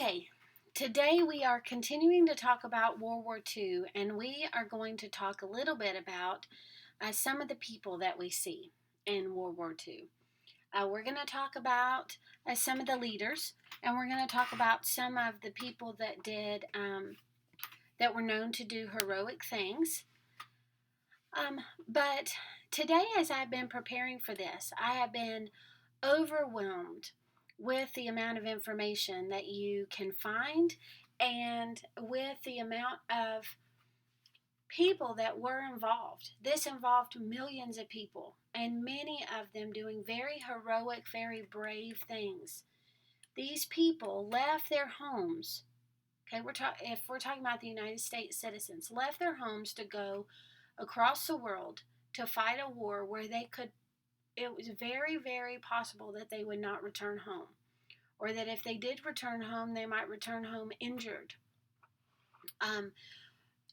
Okay, today we are continuing to talk about World War II, and we are going to talk a little bit about some of the people that we see in World War II. We're going to talk about some of the leaders, and we're going to talk about some of the people that were known to do heroic things. But today, as I've been preparing for this, I have been overwhelmed with the amount of information that you can find and with the amount of people that were involved. This involved millions of people and many of them doing very heroic, very brave things. These people left their homes. Okay, if we're talking about the United States citizens, left their homes to go across the world to fight a war where it was very, very possible that they would not return home, or that if they did return home, they might return home injured. Um,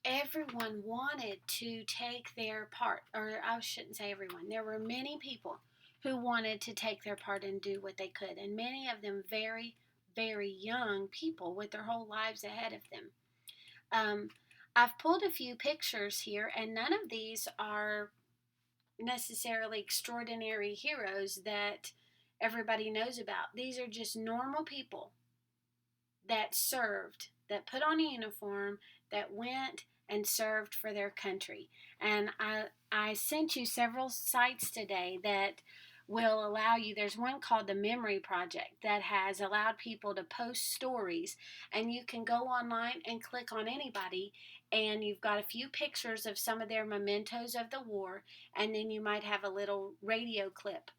Everyone wanted to take their part, or I shouldn't say everyone, there were many people who wanted to take their part and do what they could, and many of them very, very young people with their whole lives ahead of them. I've pulled a few pictures here, and none of these are necessarily extraordinary heroes that everybody knows about. These are just normal people that served, that put on a uniform, that went and served for their country. And I sent you several sites today that will allow you. There's one called the Memory Project that has allowed people to post stories, and you can go online and click on anybody, and you've got a few pictures of some of their mementos of the war, and then you might have a little radio clip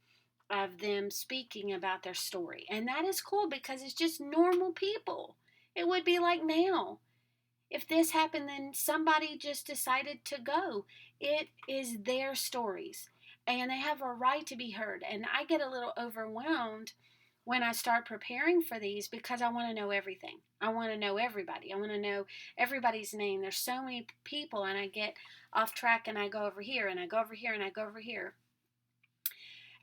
of them speaking about their story. And that is cool because it's just normal people. It would be like now. If this happened, then somebody just decided to go. It is their stories, and they have a right to be heard. And I get a little overwhelmed when I start preparing for these because I want to know everything. I want to know everybody. I want to know everybody's name. There's so many people, and I get off track and I go over here and I go over here and I go over here.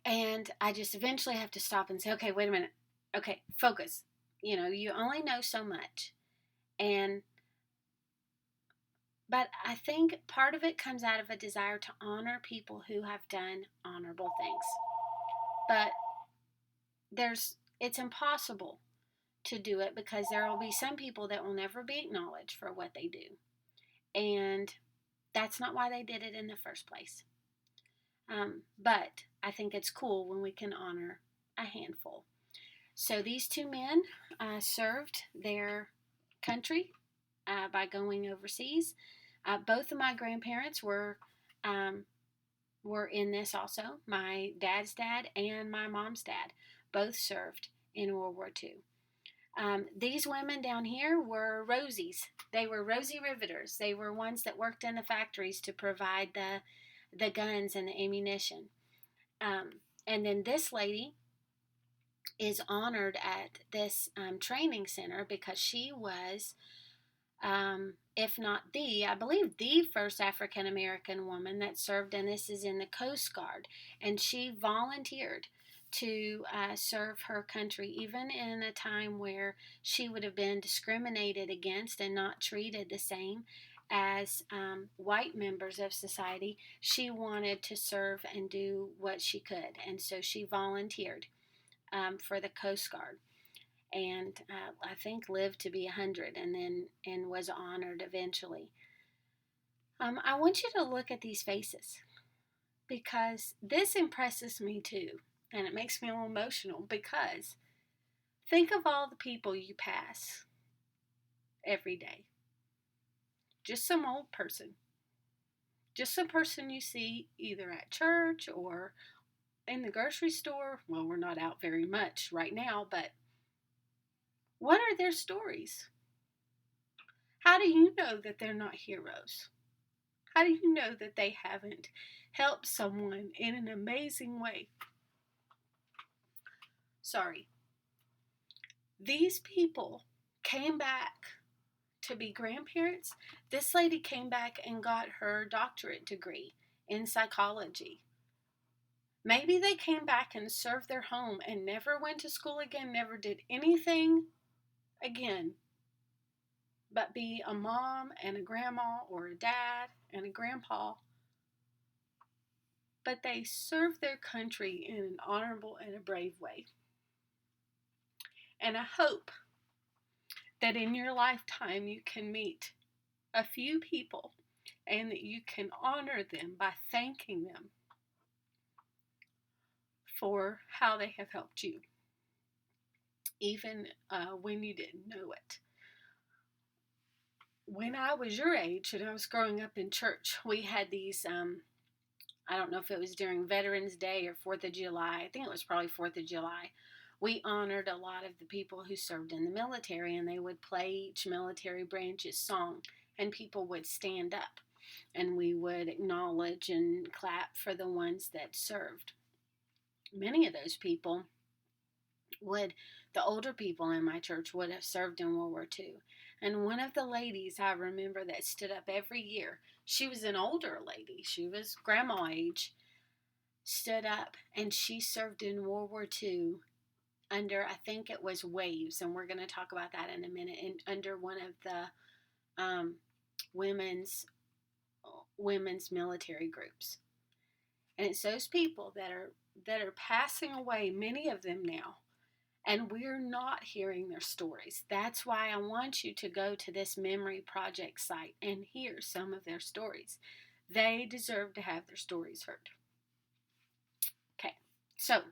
And I just eventually have to stop and say, okay, wait a minute. Okay, focus. You only know so much. But I think part of it comes out of a desire to honor people who have done honorable things. But it's impossible to do it because there will be some people that will never be acknowledged for what they do. And that's not why they did it in the first place. But I think it's cool when we can honor a handful. So these two men served their country by going overseas. Both of my grandparents were in this also. My dad's dad and my mom's dad both served in World War II. These women down here were Rosies. They were Rosie Riveters. They were ones that worked in the factories to provide the guns and the ammunition. And then this lady is honored at this training center because she was, if not I believe the first African American woman that served, and this is in the Coast Guard. And she volunteered to serve her country, even in a time where she would have been discriminated against and not treated the same as white members of society. She wanted to serve and do what she could, and so she volunteered for the Coast Guard, and I think lived to be 100, and was honored eventually. I want you to look at these faces because this impresses me too, and it makes me a little emotional because think of all the people you pass every day. Just some old person. Just some person you see either at church or in the grocery store. Well, we're not out very much right now, but what are their stories? How do you know that they're not heroes? How do you know that they haven't helped someone in an amazing way? Sorry. These people came back to be grandparents. This lady came back and got her doctorate degree in psychology. Maybe they came back and served their home and never went to school again, never did anything again, but be a mom and a grandma or a dad and a grandpa, but they serve their country in an honorable and a brave way. And I hope that in your lifetime you can meet a few people and that you can honor them by thanking them for how they have helped you, even when you didn't know it. When I was your age and I was growing up in church, we had these, I don't know if it was during Veterans Day or 4th of July. I think it was probably 4th of July. We honored a lot of the people who served in the military, and they would play each military branch's song, and people would stand up, and we would acknowledge and clap for the ones that served. Many of those people the older people in my church would have served in World War II. And one of the ladies I remember that stood up every year, she was an older lady, she was grandma age, stood up, and she served in World War II under, I think it was Waves, and we're going to talk about that in a minute, and under one of the women's military groups. And it's those people that are passing away, many of them now, and we're not hearing their stories. That's why I want you to go to this Memory Project site and hear some of their stories. They deserve to have their stories heard. Okay, so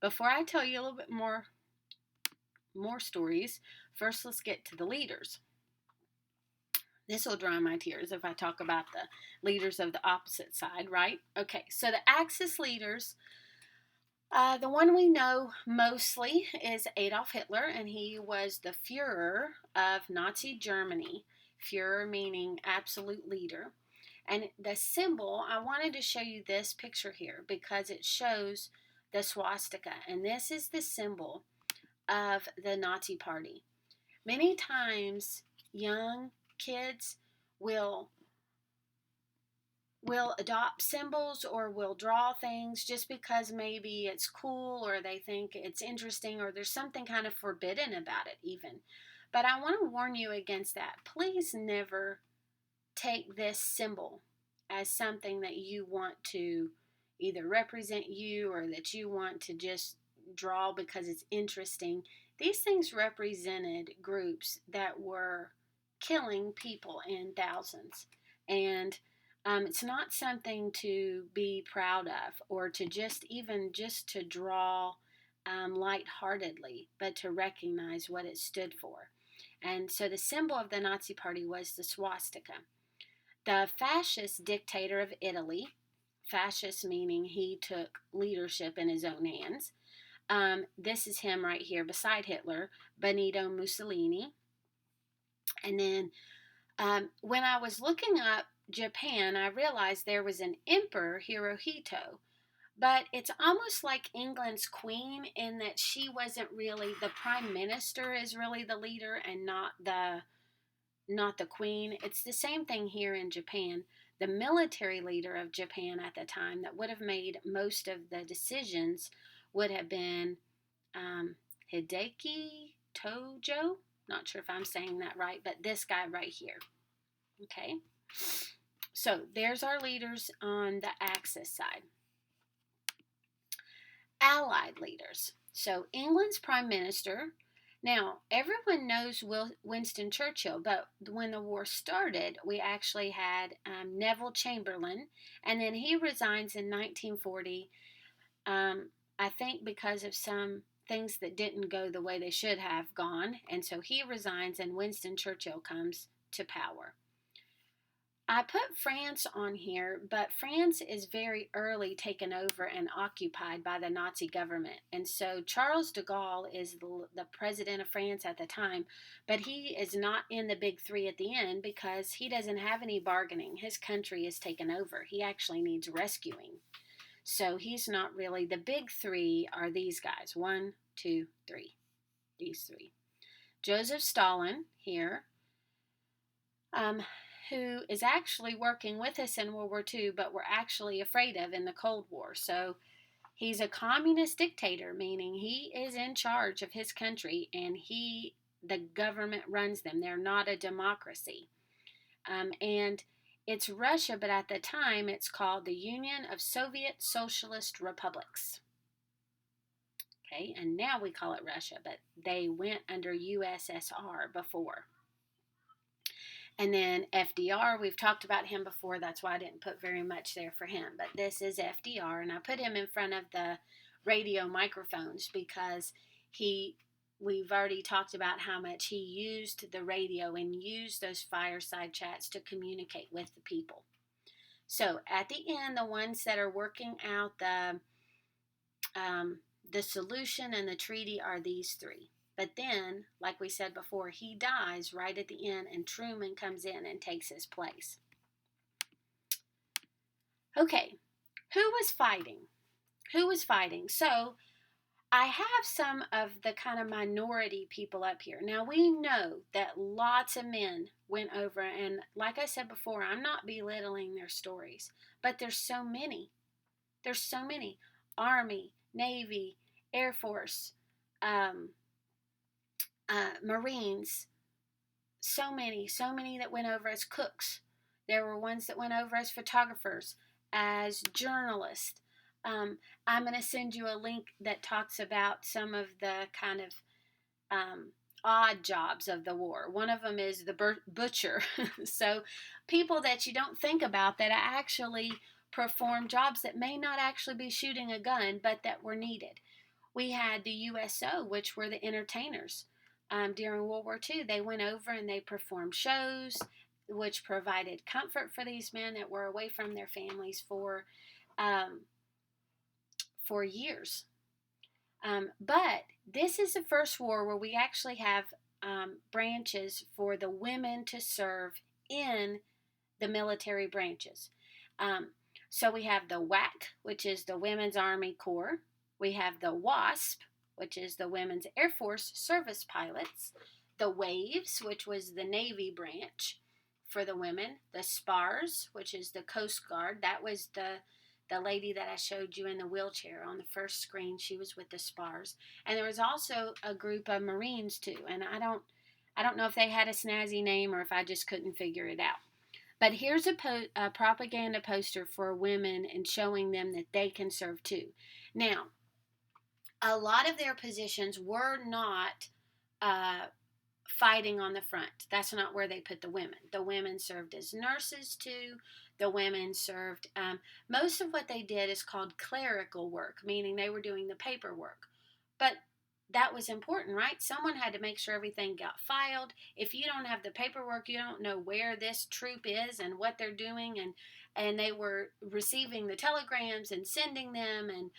before I tell you a little bit more stories, first let's get to the leaders. This will dry my tears if I talk about the leaders of the opposite side, right? Okay, so the Axis leaders, the one we know mostly is Adolf Hitler, and he was the Führer of Nazi Germany. Führer meaning absolute leader. And the symbol, I wanted to show you this picture here because it shows the swastika, and this is the symbol of the Nazi Party. Many times, young kids will adopt symbols or will draw things just because maybe it's cool or they think it's interesting or there's something kind of forbidden about it even. But I want to warn you against that. Please never take this symbol as something that you want to either represent you or that you want to just draw because it's interesting. These things represented groups that were killing people in thousands, and it's not something to be proud of or to just to draw lightheartedly, but to recognize what it stood for. And so the symbol of the Nazi Party was the swastika. The fascist dictator of Italy, fascist meaning he took leadership in his own hands. This is him right here beside Hitler, Benito Mussolini. And then when I was looking up Japan, I realized there was an emperor, Hirohito, but it's almost like England's queen in that she wasn't really, the prime minister is really the leader and not the queen. It's the same thing here in Japan. The military leader of Japan at the time that would have made most of the decisions would have been Hideki Tojo. Not sure if I'm saying that right, but this guy right here. Okay, so there's our leaders on the Axis side. Allied leaders. So England's prime minister. Now, everyone knows Winston Churchill, but when the war started, we actually had Neville Chamberlain, and then he resigns in 1940, I think because of some things that didn't go the way they should have gone, and so he resigns and Winston Churchill comes to power. I put France on here, but France is very early taken over and occupied by the Nazi government. And so Charles de Gaulle is the president of France at the time, but he is not in the big three at the end because he doesn't have any bargaining. His country is taken over. He actually needs rescuing. So he's not really, the big three are these guys. 1, 2, 3. These three. Joseph Stalin here. Who is actually working with us in World War II, but we're actually afraid of in the Cold War. So he's a communist dictator, meaning he is in charge of his country, and the government runs them. They're not a democracy. And it's Russia, but at the time it's called the Union of Soviet Socialist Republics. Okay, and now we call it Russia, but they went under USSR before. And then FDR, we've talked about him before. That's why I didn't put very much there for him. But this is FDR, and I put him in front of the radio microphones because we've already talked about how much he used the radio and used those fireside chats to communicate with the people. So at the end, the ones that are working out the solution and the treaty are these three. But then, like we said before, he dies right at the end, and Truman comes in and takes his place. Okay, who was fighting? Who was fighting? So I have some of the kind of minority people up here. Now, we know that lots of men went over, and like I said before, I'm not belittling their stories, but there's so many. There's so many. Army, Navy, Air Force, Marines, so many that went over as cooks. There were ones that went over as photographers, as journalists. I'm going to send you a link that talks about some of the kind of odd jobs of the war. One of them is the butcher. So people that you don't think about that actually perform jobs that may not actually be shooting a gun, but that were needed. We had the USO, which were the entertainers. During World War II, they went over and they performed shows, which provided comfort for these men that were away from their families for years. But this is the first war where we actually have branches for the women to serve in the military branches. So we have the WAC, which is the Women's Army Corps. We have the WASP, which is the Women's Air Force Service Pilots. The WAVES, which was the Navy branch for the women. The SPARS, which is the Coast Guard. That was the lady that I showed you in the wheelchair on the first screen. She was with the SPARS. And there was also a group of Marines too. And I don't know if they had a snazzy name or if I just couldn't figure it out. But here's a propaganda poster for women and showing them that they can serve too. Now, a lot of their positions were not fighting on the front. That's not where they put the women. The women served as nurses too. The women served, most of what they did is called clerical work, meaning they were doing the paperwork. But that was important, right? Someone had to make sure everything got filed. If you don't have the paperwork, you don't know where this troop is and what they're doing. And they were receiving the telegrams and sending them, and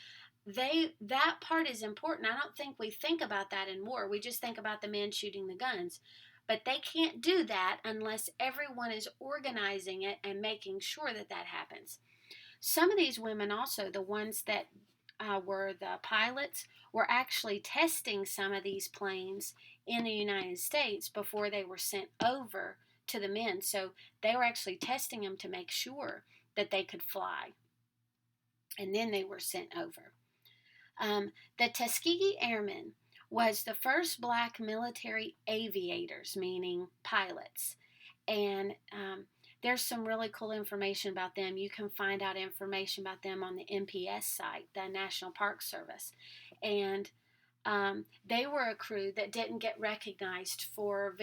that part is important. I don't think we think about that in war. We just think about the men shooting the guns. But they can't do that unless everyone is organizing it and making sure that happens. Some of these women also, the ones that were the pilots, were actually testing some of these planes in the United States before they were sent over to the men. So they were actually testing them to make sure that they could fly. And then they were sent over. The Tuskegee Airmen was the first black military aviators, meaning pilots. And there's some really cool information about them. You can find out information about them on the NPS site, the National Park Service. And they were a crew that didn't get recognized for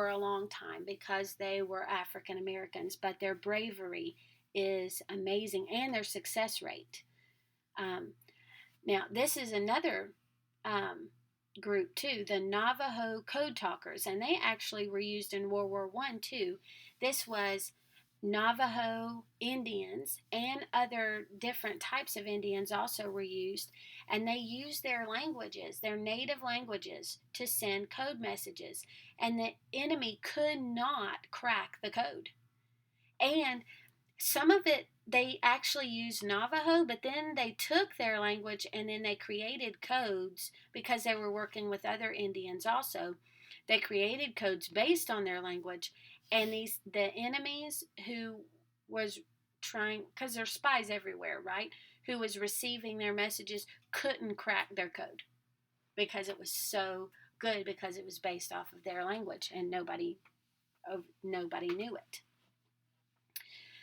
a long time because they were African Americans, but their bravery is amazing and their success rate. Now, this is another group too, the Navajo Code Talkers, and they actually were used in World War I too. This was Navajo Indians and other different types of Indians also were used, and they used their languages, their native languages, to send code messages, and the enemy could not crack the code. And some of it, they actually used Navajo, but then they took their language and then they created codes because they were working with other Indians also. They created codes based on their language, and the enemies who was trying, because there's spies everywhere, right, who was receiving their messages couldn't crack their code because it was so good because it was based off of their language and nobody knew it.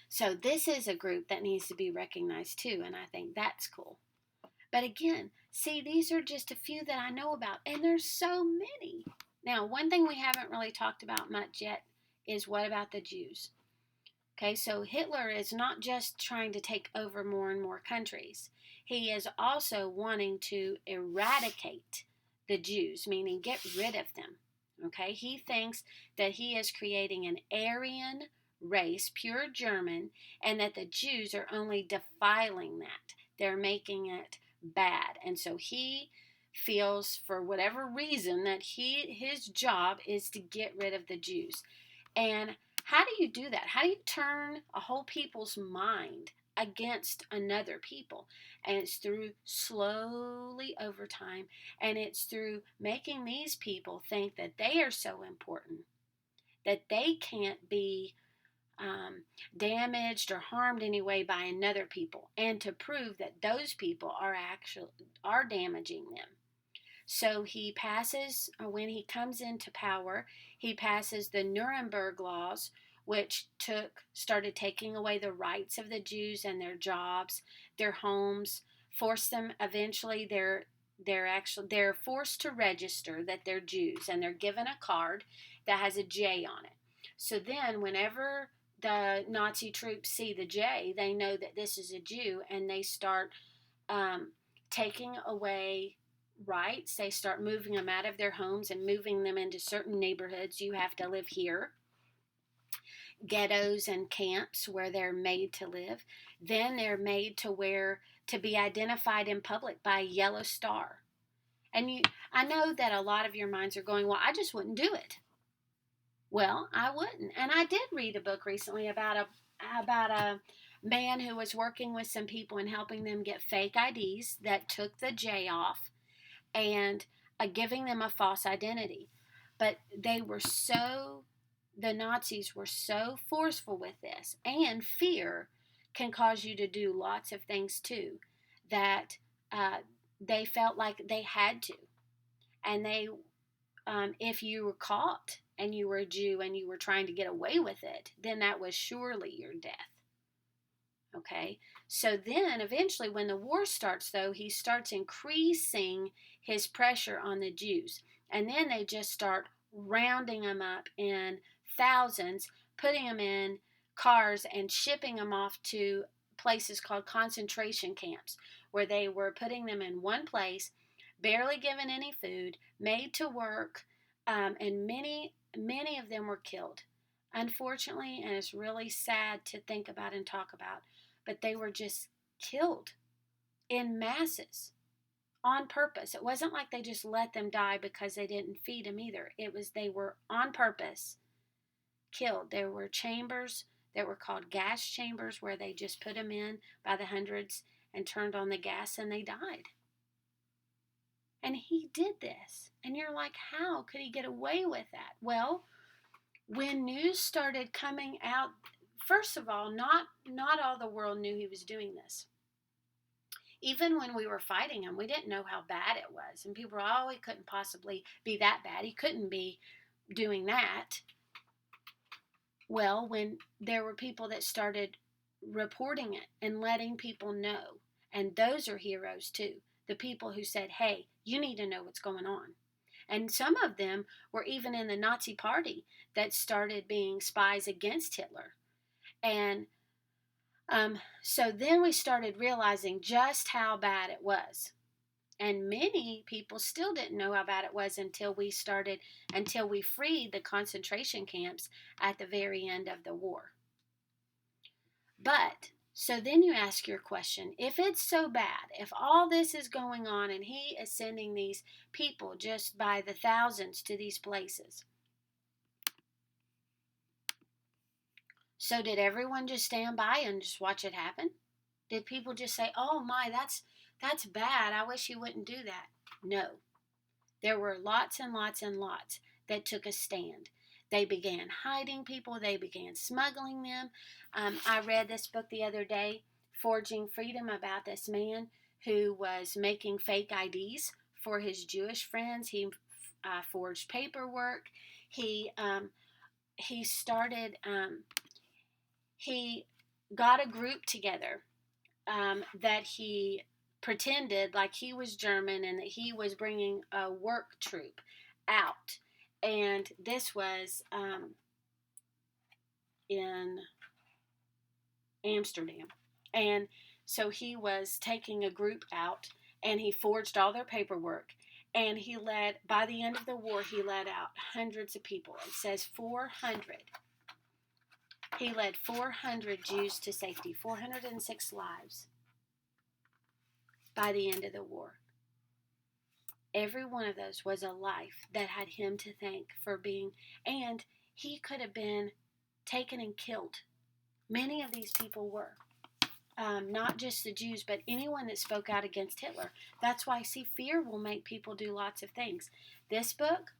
So this is a group that needs to be recognized too, and I think that's cool. But again, see, these are just a few that I know about, and there's so many. Now, one thing we haven't really talked about much yet is what about the Jews? Okay, so Hitler is not just trying to take over more and more countries. He is also wanting to eradicate the Jews, meaning get rid of them. Okay, he thinks that he is creating an Aryan race, pure German, and that the Jews are only defiling that. They're making it bad. And so he feels, for whatever reason, that his job is to get rid of the Jews. And how do you do that? How do you turn a whole people's mind against another people? And it's through slowly over time, and it's through making these people think that they are so important that they can't be damaged or harmed anyway by another people, and to prove that those people are damaging them. So he passes, when he comes into power, he passes the Nuremberg laws, which started taking away the rights of the Jews and their jobs, their homes, forced them eventually. They're forced to register that they're Jews, and they're given a card that has a J on it. So then, whenever the Nazi troops see the J, they know that this is a Jew, and they start taking away rights. They start moving them out of their homes and moving them into certain neighborhoods. You have to live here. Ghettos and camps where they're made to live. Then they're made to be identified in public by a yellow star. And I know that a lot of your minds are going, well, I just wouldn't do it. Well, I wouldn't. And I did read a book recently about a man who was working with some people and helping them get fake IDs that took the J off and giving them a false identity. But the Nazis were so forceful with this, and fear can cause you to do lots of things too, that they felt like they had to. And if you were caught and you were a Jew and you were trying to get away with it, then that was surely your death. Okay, so then eventually when the war starts, though, he starts increasing his pressure on the Jews. And then they just start rounding them up in thousands, putting them in cars and shipping them off to places called concentration camps, where they were putting them in one place, barely given any food, made to work, and many of them were killed. Unfortunately, and it's really sad to think about and talk about, but they were just killed in masses on purpose. It wasn't like they just let them die because they didn't feed them either. They were on purpose killed. There were chambers that were called gas chambers where they just put them in by the hundreds and turned on the gas, and they died. And he did this. And you're like, how could he get away with that? Well, when news started coming out, first of all, not all the world knew he was doing this. Even when we were fighting him, we didn't know how bad it was. And people were, oh, he couldn't possibly be that bad. He couldn't be doing that. Well, when there were people that started reporting it and letting people know, and those are heroes too. The people who said, hey, you need to know what's going on. And some of them were even in the Nazi party that started being spies against Hitler. And so then we started realizing just how bad it was. And many people still didn't know how bad it was until we freed the concentration camps at the very end of the war. But, so then you ask your question, if it's so bad, if all this is going on and he is sending these people just by the thousands to these places, so did everyone just stand by and just watch it happen? Did people just say, oh my, that's bad, I wish he wouldn't do that? No. There were lots and lots and lots that took a stand. They began hiding people. They began smuggling them. I read this book the other day, Forging Freedom, about this man who was making fake IDs for his Jewish friends. He forged paperwork. He started. He got a group together that he pretended like he was German and that he was bringing a work troop out. And this was in Amsterdam. And so he was taking a group out and he forged all their paperwork. And by the end of the war, he led out hundreds of people. It says 400. He led 400 Jews to safety, 406 lives by the end of the war. Every one of those was a life that had him to thank for being, and he could have been taken and killed. Many of these people were. Not just the Jews, but anyone that spoke out against Hitler. That's why, fear will make people do lots of things. This book,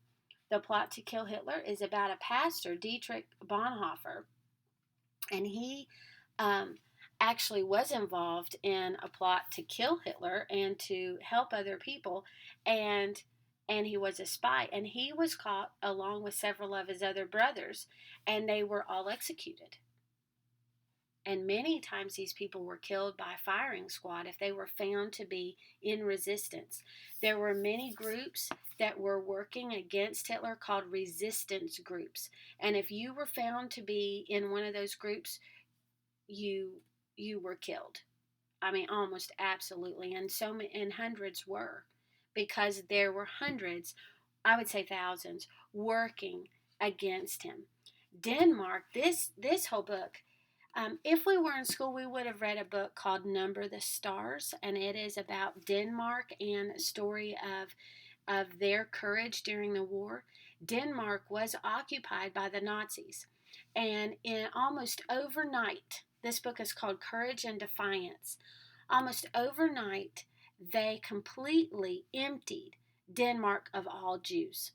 The Plot to Kill Hitler, is about a pastor, Dietrich Bonhoeffer, and he actually was involved in a plot to kill Hitler and to help other people, and he was a spy, and he was caught along with several of his other brothers, and they were all executed. And many times these people were killed by a firing squad if they were found to be in resistance. There were many groups that were working against Hitler called resistance groups. And if you were found to be in one of those groups, you were killed. I mean, almost absolutely. And hundreds were, because there were hundreds, I would say thousands, working against him. Denmark, this whole book, if we were in school, we would have read a book called Number the Stars, and it is about Denmark and a story of their courage during the war. Denmark was occupied by the Nazis, and in almost overnight, this book is called Courage and Defiance. Almost overnight, they completely emptied Denmark of all Jews.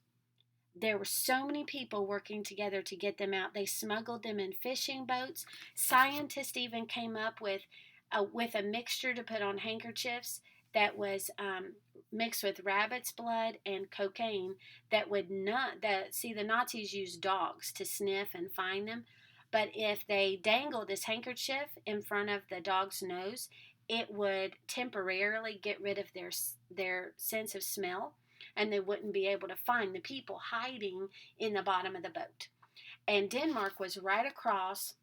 There were so many people working together to get them out. They smuggled them in fishing boats. Scientists even came up with a mixture to put on handkerchiefs that was mixed with rabbit's blood and cocaine that would not. The Nazis used dogs to sniff and find them, but if they dangled this handkerchief in front of the dog's nose, it would temporarily get rid of their sense of smell, and they wouldn't be able to find the people hiding in the bottom of the boat. And Denmark was right across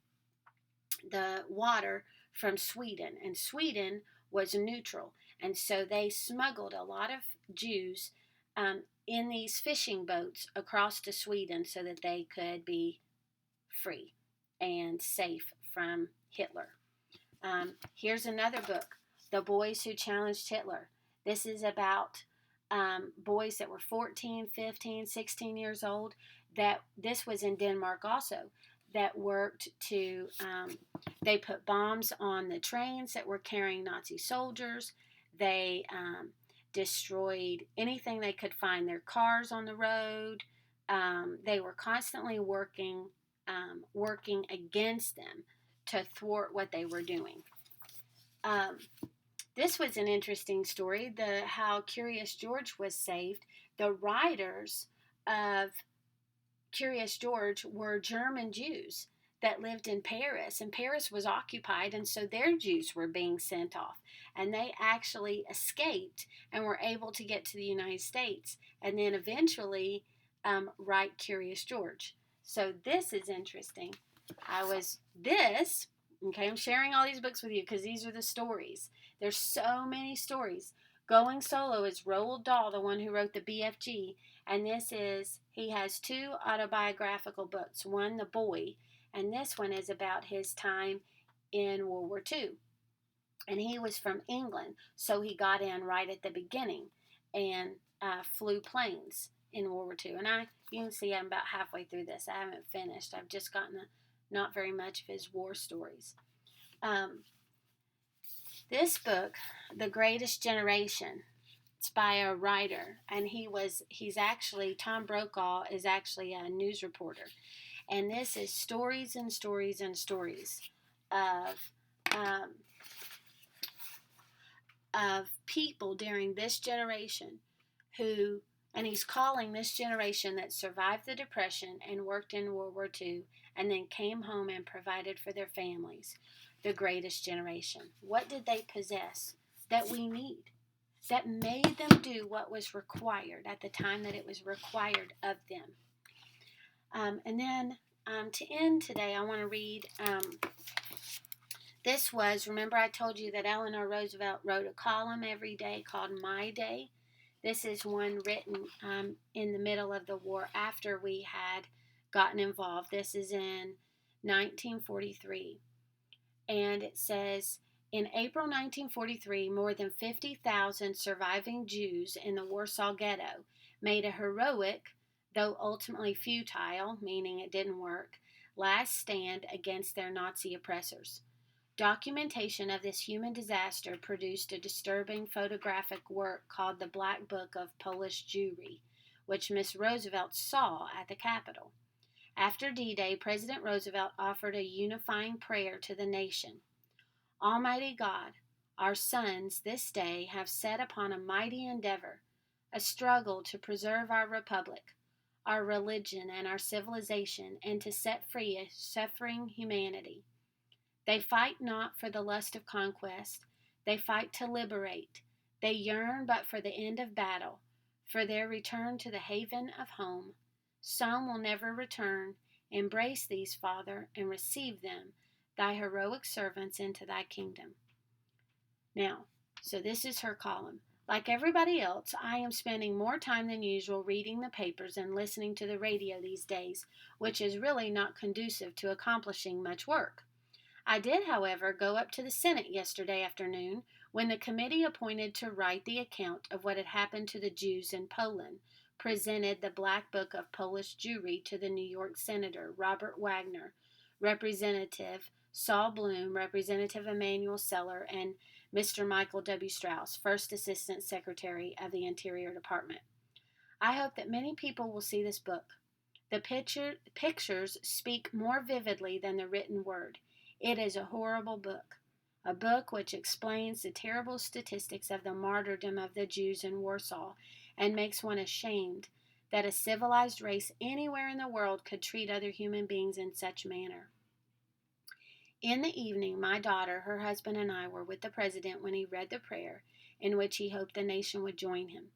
the water from Sweden, and Sweden was neutral. And so they smuggled a lot of Jews in these fishing boats across to Sweden so that they could be free and safe from Hitler. Here's another book, The Boys Who Challenged Hitler. This is about boys that were 14, 15, 16 years old. This was in Denmark also, that worked to, they put bombs on the trains that were carrying Nazi soldiers. They destroyed anything they could find, their cars on the road. They were constantly working against them to thwart what they were doing. This was an interesting story, how Curious George was saved. The writers of Curious George were German Jews that lived in Paris, and Paris was occupied, and so their Jews were being sent off, and they actually escaped and were able to get to the United States, and then eventually write Curious George. So this is interesting. I'm sharing all these books with you because these are the stories. There's so many stories. Going Solo is Roald Dahl, the one who wrote the BFG, and he has 2 autobiographical books. One, The Boy, and this one is about his time in World War II. And he was from England, so he got in right at the beginning and flew planes in World War II. And you can see I'm about halfway through this. I haven't finished. I've just gotten not very much of his war stories. This book, The Greatest Generation, it's by a writer, and Tom Brokaw is actually a news reporter. And this is stories and stories and stories of people during this generation who And he's calling this generation that survived the Depression and worked in World War II and then came home and provided for their families the greatest generation. What did they possess that we need, that made them do what was required at the time that it was required of them? And then to end today, I want to read. This was, remember I told you that Eleanor Roosevelt wrote a column every day called My Day? This is one written in the middle of the war after we had gotten involved. This is in 1943. And it says, in April 1943, more than 50,000 surviving Jews in the Warsaw Ghetto made a heroic, though ultimately futile, meaning it didn't work, last stand against their Nazi oppressors. Documentation of this human disaster produced a disturbing photographic work called The Black Book of Polish Jewry, which Miss Roosevelt saw at the Capitol. After D-Day, President Roosevelt offered a unifying prayer to the nation. Almighty God, our sons this day have set upon a mighty endeavor, a struggle to preserve our republic, our religion, and our civilization, and to set free a suffering humanity. They fight not for the lust of conquest. They fight to liberate. They yearn but for the end of battle, for their return to the haven of home. Some will never return. Embrace these, Father, and receive them, thy heroic servants, into thy kingdom. Now, so this is her column. Like everybody else, I am spending more time than usual reading the papers and listening to the radio these days, which is really not conducive to accomplishing much work. I did, however, go up to the Senate yesterday afternoon when the committee appointed to write the account of what had happened to the Jews in Poland presented the Black Book of Polish Jewry to the New York Senator Robert Wagner, Representative Saul Bloom, Representative Emanuel Seller, and Mr. Michael W. Strauss, First Assistant Secretary of the Interior Department. I hope that many people will see this book. The pictures speak more vividly than the written word. It is a horrible book, a book which explains the terrible statistics of the martyrdom of the Jews in Warsaw and makes one ashamed that a civilized race anywhere in the world could treat other human beings in such manner. In the evening, my daughter, her husband, and I were with the president when he read the prayer in which he hoped the nation would join him.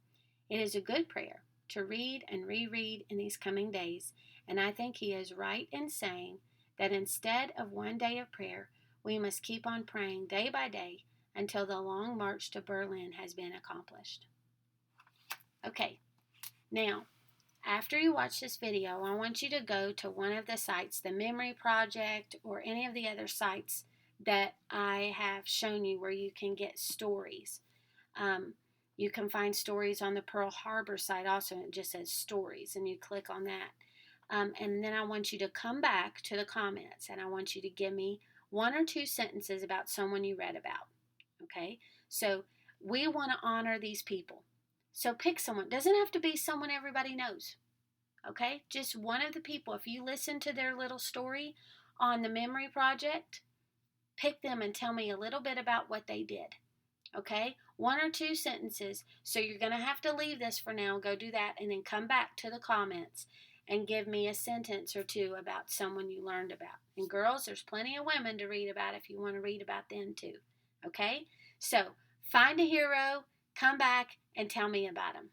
It is a good prayer to read and reread in these coming days, and I think he is right in saying that instead of one day of prayer, we must keep on praying day by day until the long march to Berlin has been accomplished. Okay, now, after you watch this video, I want you to go to one of the sites, the Memory Project or any of the other sites that I have shown you where you can get stories. You can find stories on the Pearl Harbor site also, and it just says stories, and you click on that. And then I want you to come back to the comments, and I want you to give me 1 or 2 sentences about someone you read about. Okay? So we want to honor these people. So pick someone. Doesn't have to be someone everybody knows. Okay? Just one of the people. If you listen to their little story on the Memory Project, pick them and tell me a little bit about what they did. Okay? 1 or 2 sentences. So you're going to have to leave this for now. Go do that and then come back to the comments and give me a sentence or 2 about someone you learned about. And girls, there's plenty of women to read about if you want to read about them too. Okay? So find a hero, come back, and tell me about them.